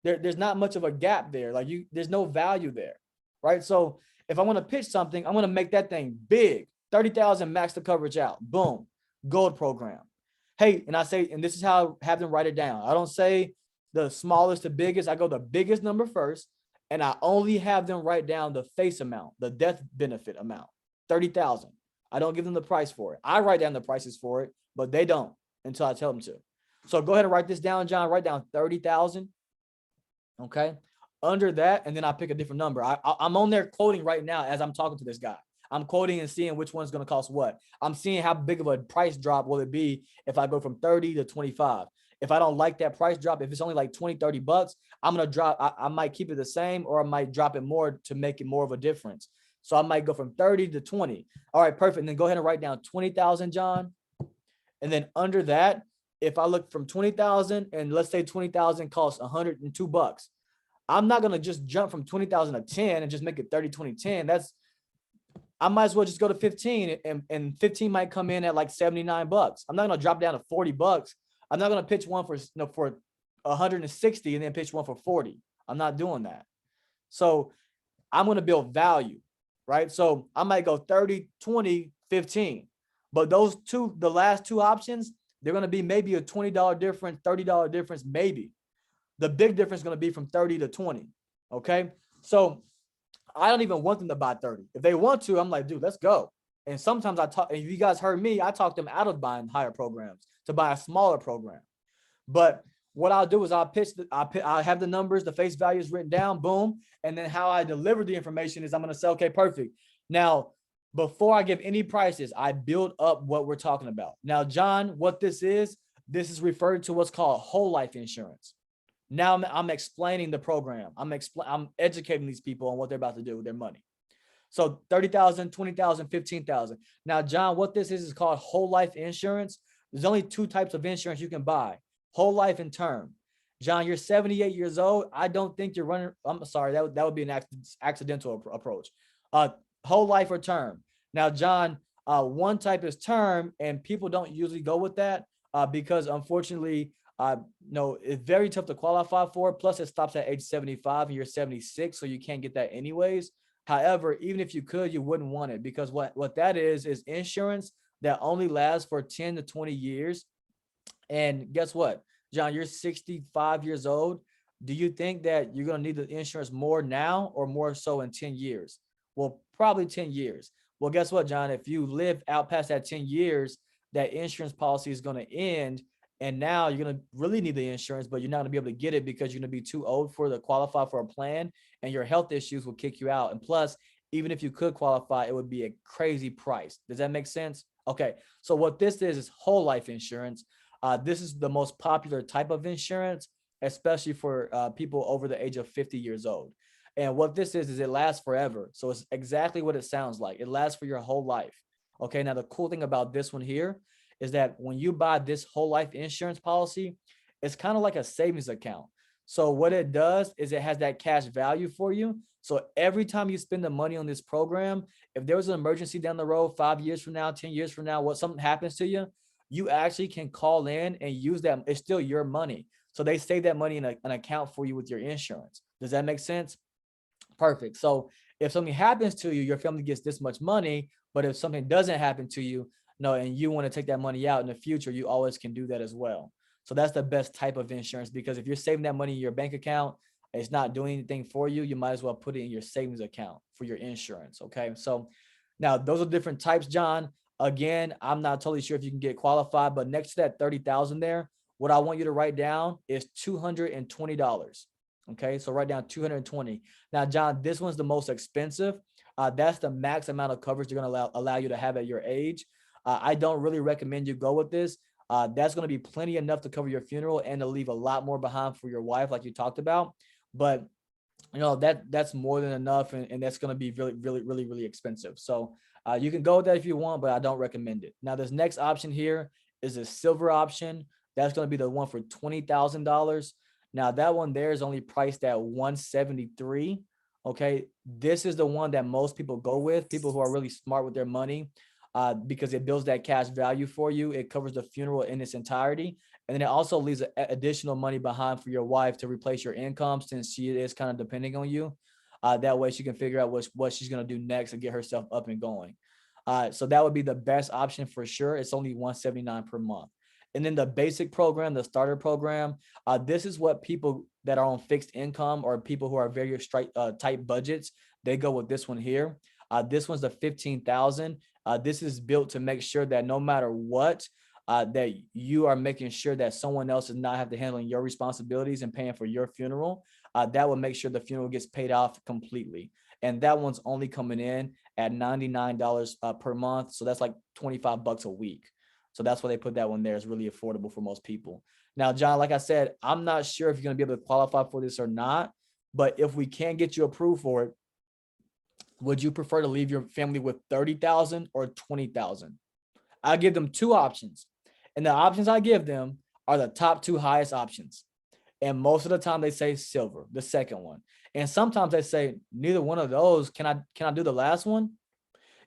There's not much of a gap there. Like there's no value there, right? So if I want to pitch something, I'm going to make that thing big, 30,000 max the coverage out. Boom, gold program. Hey, and I say, and this is how I have them write it down. I don't say the smallest to biggest. I go the biggest number first, and I only have them write down the face amount, the death benefit amount, 30,000. I don't give them the price for it. I write down the prices for it, but they don't until I tell them to. So go ahead and write this down, John. Write down 30,000. Okay. Under that, and then I pick a different number. I'm on there quoting right now as I'm talking to this guy. I'm quoting and seeing which one's going to cost what. I'm seeing how big of a price drop will it be if I go from 30 to 25. If I don't like that price drop, if it's only like 20, 30 bucks, I'm going to drop. I might keep it the same, or I might drop it more to make it more of a difference. So I might go from 30 to 20. All right, perfect. And then go ahead and write down 20,000, John. And then under that, if I look from 20,000 and let's say 20,000 costs 102 bucks, I'm not going to just jump from 20,000 to 10 and just make it 30, 20, 10. I might as well just go to 15, and 15 might come in at like 79 bucks. I'm not going to drop down to 40 bucks. I'm not going to pitch one for 160 and then pitch one for 40. I'm not doing that. So I'm going to build value, right? So I might go 30, 20, 15, but the last two options, they're going to be maybe a $20 difference, $30 difference, maybe. The big difference is going to be from 30 to 20. Okay. So I don't even want them to buy 30. If they want to, I'm like, dude, let's go. And sometimes if you guys heard me, I talk them out of buying higher programs to buy a smaller program. But what I'll do is I'll have the numbers, the face values written down, boom. And then how I deliver the information is I'm going to say, okay, perfect. Now, before I give any prices, I build up what we're talking about. Now, John, what this is referred to what's called whole life insurance. Now I'm explaining the program. I'm educating these people on what they're about to do with their money. So 30,000, 20,000, 15,000. Now, John, what this is called whole life insurance. There's only two types of insurance you can buy: whole life and term. John, you're 78 years old. I don't think you're running. I'm sorry, that would be an accidental approach. Whole life or term. Now, John, one type is term, and people don't usually go with that because unfortunately, it's very tough to qualify for. Plus, it stops at age 75 and you're 76, so you can't get that anyways. However, even if you could, you wouldn't want it because what that is insurance that only lasts for 10 to 20 years. And guess what, John, you're 65 years old. Do you think that you're going to need the insurance more now or more so in 10 years? Well, probably 10 years. Well, guess what, John? If you live out past that 10 years, that insurance policy is going to end. And now you're going to really need the insurance, but you're not going to be able to get it because you're going to be too old to qualify for a plan, and your health issues will kick you out. And plus, even if you could qualify, it would be a crazy price. Does that make sense? Okay. So what this is whole life insurance. This is the most popular type of insurance, especially for people over the age of 50 years old. And what this is it lasts forever. So it's exactly what it sounds like. It lasts for your whole life. Okay. Now the cool thing about this one here is that when you buy this whole life insurance policy, it's kind of like a savings account. So what it does is it has that cash value for you. So every time you spend the money on this program, if there was an emergency down the road, 5 years from now, 10 years from now, something happens to you, you actually can call in and use that. It's still your money. So they save that money in an account for you with your insurance. Does that make sense? Perfect. So if something happens to you, your family gets this much money. But if something doesn't happen to you, and you want to take that money out in the future, you always can do that as well. So that's the best type of insurance, because if you're saving that money in your bank account, it's not doing anything for you. You might as well put it in your savings account for your insurance. Okay. So now those are different types, John. Again, I'm not totally sure if you can get qualified, but next to that 30,000 there, what I want you to write down is $220. Okay. So write down 220. Now, John, this one's the most expensive. That's the max amount of coverage they're going to allow you to have at your age. I don't really recommend you go with this. That's going to be plenty enough to cover your funeral and to leave a lot more behind for your wife, like you talked about. But that's more than enough, and that's going to be really, really, really, really expensive. So you can go with that if you want, but I don't recommend it. Now, this next option here is a silver option. That's going to be the one for $20,000. Now, that one there is only priced at $173. Okay, this is the one that most people go with, people who are really smart with their money, because it builds that cash value for you. It covers the funeral in its entirety. And then it also leaves additional money behind for your wife to replace your income, since she is kind of depending on you. That way she can figure out what she's going to do next and get herself up and going. So that would be the best option for sure. It's only $179 per month. And then the basic program, the starter program, this is what people that are on fixed income or people who are very tight budgets, they go with this one here. This one's the $15,000. This is built to make sure that no matter what, that you are making sure that someone else is not have to handling your responsibilities and paying for your funeral. That will make sure the funeral gets paid off completely. And that one's only coming in at $99 per month. So that's like $25 a week. So that's why they put that one there. It's really affordable for most people. Now, John, like I said, I'm not sure if you're going to be able to qualify for this or not, but if we can get you approved for it, would you prefer to leave your family with 30,000 or 20,000? I give them two options, and the options I give them are the top two highest options. And most of the time they say silver, the second one. And sometimes they say neither one of those. Can I do the last one?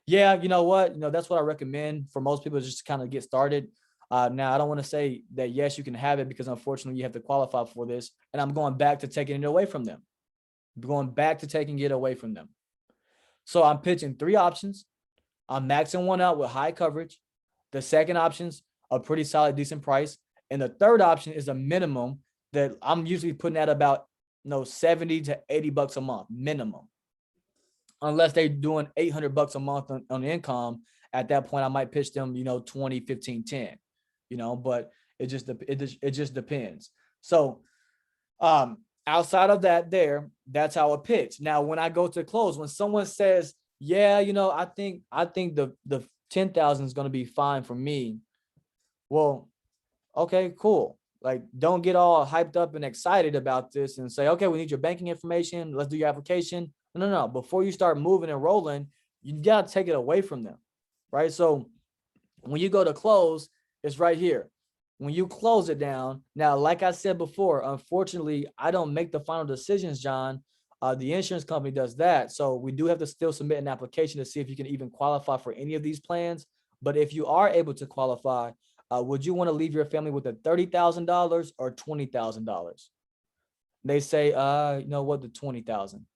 Yeah, you know what? That's what I recommend for most people, just to kind of get started. Now, I don't want to say that, yes, you can have it, because unfortunately you have to qualify for this. And I'm going back to taking it away from them. So I'm pitching three options. I'm maxing one out with high coverage. The second option's a pretty solid, decent price. And the third option is a minimum that I'm usually putting at about 70 to $80 a month minimum. Unless they're doing $800 a month on income, at that point I might pitch them 20, 15, 10. But it just depends. So outside of that, that's how I pitch. Now, when I go to close, when someone says, yeah, I think the 10,000 is going to be fine for me. Well, okay, cool. Like, don't get all hyped up and excited about this and say, okay, we need your banking information. Let's do your application. No. Before you start moving and rolling, you got to take it away from them, right? So when you go to close, it's right here. When you close it down, now, like I said before, unfortunately, I don't make the final decisions, John. The insurance company does that. So we do have to still submit an application to see if you can even qualify for any of these plans. But if you are able to qualify, would you want to leave your family with a $30,000 or $20,000? They say, the 20,000.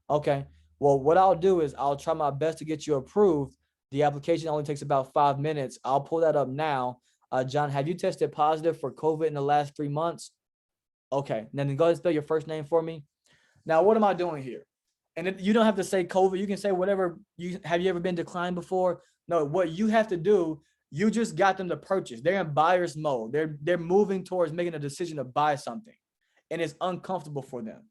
Okay. Well, what I'll do is I'll try my best to get you approved. The application only takes about 5 minutes. I'll pull that up now. John, have you tested positive for COVID in the last 3 months? Okay. Then go ahead and spell your first name for me. Now, what am I doing here? And you don't have to say COVID. You can say whatever. Have you ever been declined before? No, what you have to do, you just got them to purchase. They're in buyer's mode. They're moving towards making a decision to buy something, and it's uncomfortable for them.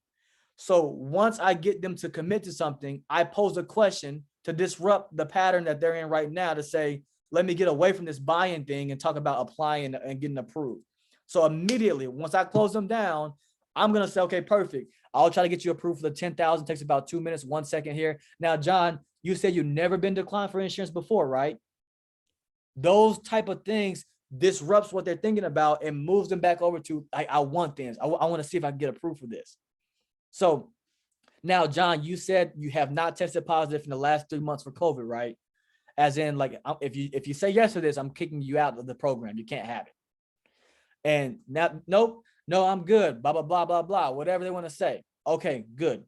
So once I get them to commit to something, I pose a question to disrupt the pattern that they're in right now, to say, let me get away from this buying thing and talk about applying and getting approved. So immediately, once I close them down, I'm going to say, okay, perfect. I'll try to get you approved for the 10,000. Takes about 2 minutes, 1 second here. Now, John, you said you've never been declined for insurance before, right? Those type of things disrupts what they're thinking about and moves them back over to, I want things. I want to see if I can get approved for this. So now, John, you said you have not tested positive in the last 3 months for COVID, right? As in, like, if you say yes to this, I'm kicking you out of the program. You can't have it. And now, nope, no, I'm good. Blah, blah, blah, blah, blah, whatever they want to say. Okay, good.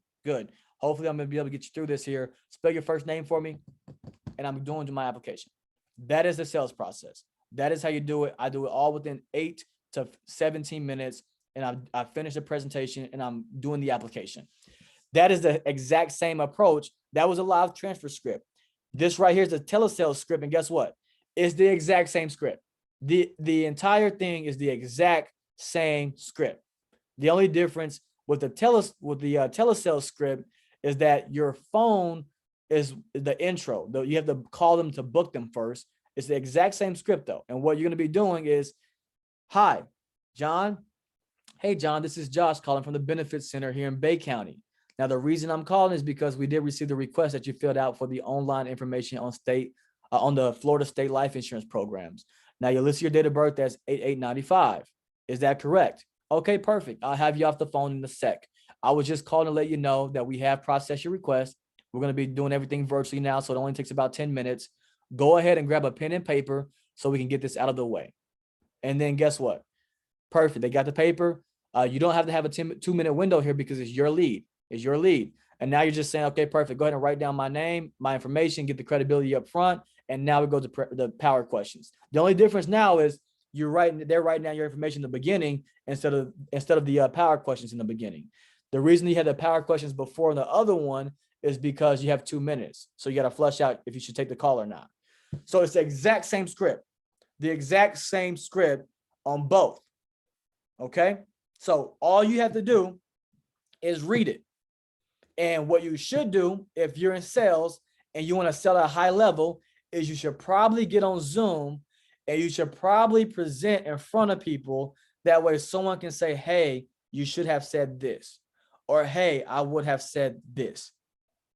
Hopefully I'm going to be able to get you through this here. Spell your first name for me, and I'm doing my application. That is the sales process. That is how you do it. I do it all within 8 to 17 minutes, and I finish the presentation and I'm doing the application. That is the exact same approach. That was a live transfer script. This right here is a telesales script, and guess what? It's the exact same script. The entire thing is the exact same script. The only difference with the telesales script is that your phone is the intro. Though you have to call them to book them first. It's the exact same script though. And what you're going to be doing is, hi, John. Hey, John, this is Josh calling from the Benefits Center here in Bay County. Now, the reason I'm calling is because we did receive the request that you filled out for the online information on the Florida State Life Insurance programs. Now, you list your date of birth as 8/8/95. Is that correct? Okay, perfect. I'll have you off the phone in a sec. I was just calling to let you know that we have processed your request. We're going to be doing everything virtually now, so it only takes about 10 minutes. Go ahead and grab a pen and paper so we can get this out of the way. And then guess what? Perfect. They got the paper. You don't have to have a 2-minute window here because it's your lead. It's your lead. And now you're just saying, okay, perfect. Go ahead and write down my name, my information, get the credibility up front. And now we go to the power questions. The only difference now is they're writing down your information in the beginning instead of the power questions in the beginning. The reason you had the power questions before the other one is because you have 2 minutes. So you got to flush out if you should take the call or not. So it's the exact same script, on both. Okay. So all you have to do is read it. And what you should do if you're in sales and you want to sell at a high level is you should probably get on Zoom and you should probably present in front of people. That way someone can say, hey, you should have said this, or hey, I would have said this,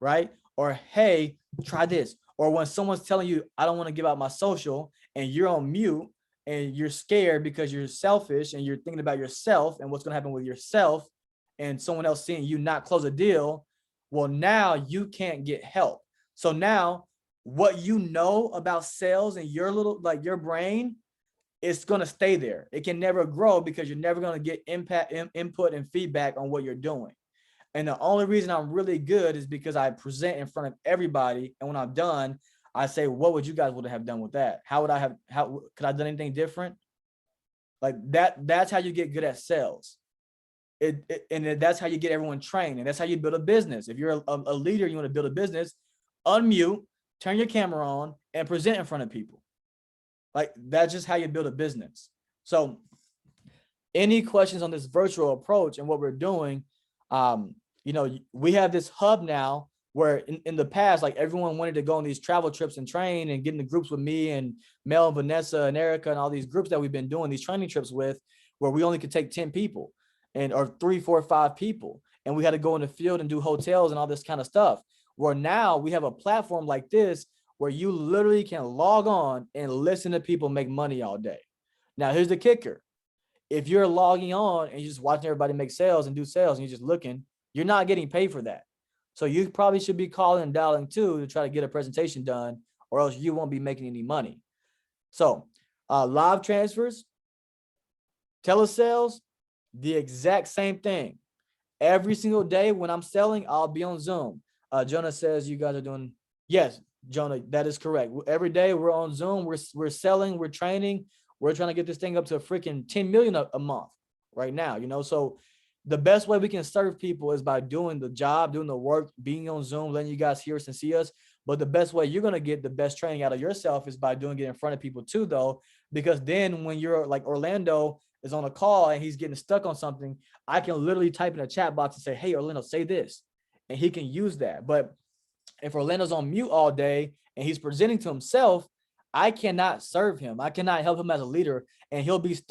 right? Or hey, try this. Or when someone's telling you, I don't want to give out my social, and you're on mute and you're scared because you're selfish and you're thinking about yourself and what's going to happen with yourself and someone else seeing you not close a deal, well, now you can't get help. So now what you know about sales and your your brain, it's going to stay there. It can never grow because you're never going to get input and feedback on what you're doing. And the only reason I'm really good is because I present in front of everybody. And when I'm done, I say, what would you guys would have done with that? How could I have done anything different? Like that's how you get good at sales. And that's how you get everyone trained. And that's how you build a business. If you're a leader, you want to build a business, unmute, turn your camera on and present in front of people. Like that's just how you build a business. So any questions on this virtual approach and what we're doing, we have this hub now where in the past, like everyone wanted to go on these travel trips and train and get into groups with me and Mel and Vanessa and Erica and all these groups that we've been doing these training trips with, where we only could take 10 people or 3, 4, 5 people. And we had to go in the field and do hotels and all this kind of stuff. Where now we have a platform like this where you literally can log on and listen to people make money all day. Now, here's the kicker. If you're logging on and you're just watching everybody make sales and do sales and you're just looking, you're not getting paid for that. So you probably should be calling and dialing too to try to get a presentation done, or else you won't be making any money. So live transfers, telesales, the exact same thing. Every single day when I'm selling, I'll be on Zoom. Jonah says you guys are doing, yes, Jonah, that is correct. Every day we're on Zoom, we're selling, we're training, we're trying to get this thing up to a freaking 10 million a month right now, so the best way we can serve people is by doing the job, doing the work, being on Zoom, letting you guys hear us and see us. But the best way you're going to get the best training out of yourself is by doing it in front of people too, though, because then when you're like Orlando is on a call and he's getting stuck on something, I can literally type in a chat box and say, hey, Orlando, say this, and he can use that. But if Orlando's on mute all day and he's presenting to himself, I cannot serve him. I cannot help him as a leader, and he'll be stuck